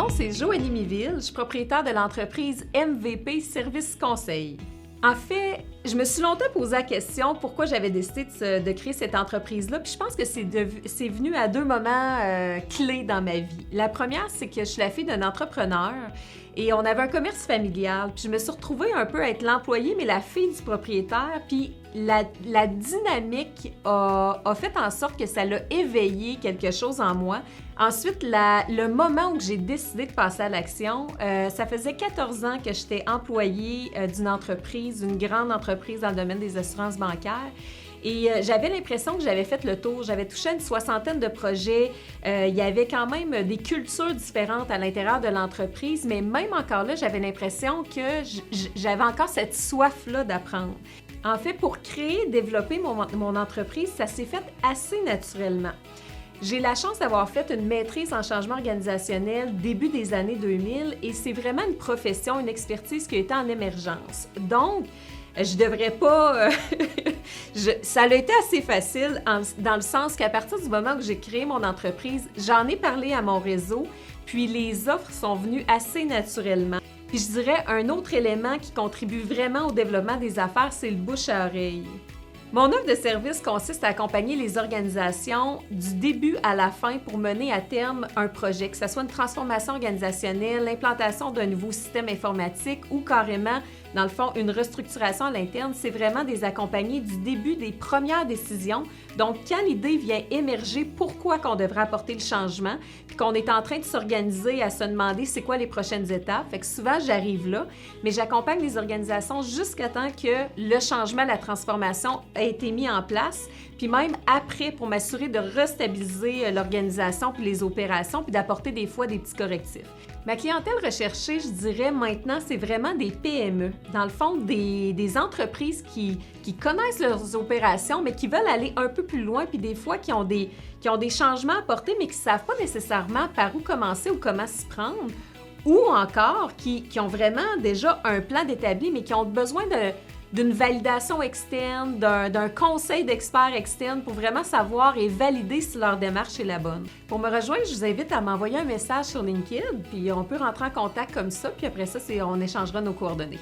nom, c'est Joanie Miville. Je suis propriétaire de l'entreprise MVP Service Conseil. En fait, je me suis longtemps posé la question pourquoi j'avais décidé de créer cette entreprise-là. Puis je pense que c'est venu à deux moments clés dans ma vie. La première, c'est que je suis la fille d'un entrepreneur et on avait un commerce familial. Puis je me suis retrouvée un peu à être l'employée, mais la fille du propriétaire. Puis la dynamique a fait en sorte que ça l'a éveillé quelque chose en moi. Ensuite, le moment où j'ai décidé de passer à l'action, ça faisait 14 ans que j'étais employée d'une entreprise, d'une grande entreprise dans le domaine des assurances bancaires. Et j'avais l'impression que j'avais fait le tour. J'avais touché une 60aine de projets. Il y avait quand même des cultures différentes à l'intérieur de l'entreprise, mais même encore là, j'avais l'impression que j'avais encore cette soif-là d'apprendre. En fait, pour créer, développer mon entreprise, ça s'est fait assez naturellement. J'ai la chance d'avoir fait une maîtrise en changement organisationnel début des années 2000 et c'est vraiment une profession, une expertise qui a été en émergence. Donc, je devrais pas... ça a été assez facile dans le sens qu'à partir du moment où j'ai créé mon entreprise, j'en ai parlé à mon réseau, puis les offres sont venues assez naturellement. Puis je dirais un autre élément qui contribue vraiment au développement des affaires, c'est le bouche à oreille. Mon offre de service consiste à accompagner les organisations du début à la fin pour mener à terme un projet, que ce soit une transformation organisationnelle, l'implantation d'un nouveau système informatique ou carrément, dans le fond, une restructuration à l'interne. C'est vraiment des accompagner du début des premières décisions. Donc, quand l'idée vient émerger, pourquoi qu'on devrait apporter le changement, puis qu'on est en train de s'organiser à se demander c'est quoi les prochaines étapes. Fait que souvent, j'arrive là, mais j'accompagne les organisations jusqu'à temps que le changement, la transformation a été mis en place, puis même après pour m'assurer de restabiliser l'organisation puis les opérations, puis d'apporter des fois des petits correctifs. Ma clientèle recherchée, je dirais maintenant, c'est vraiment des PME. Dans le fond, des entreprises qui connaissent leurs opérations, mais qui veulent aller un peu plus loin, puis des fois qui ont des changements à apporter, mais qui ne savent pas nécessairement par où commencer ou comment s'y prendre, ou encore qui ont vraiment déjà un plan d'établi, mais qui ont besoin d'une validation externe, d'un conseil d'experts externe pour vraiment savoir et valider si leur démarche est la bonne. Pour me rejoindre, je vous invite à m'envoyer un message sur LinkedIn, puis on peut rentrer en contact comme ça, puis après ça, on échangera nos coordonnées.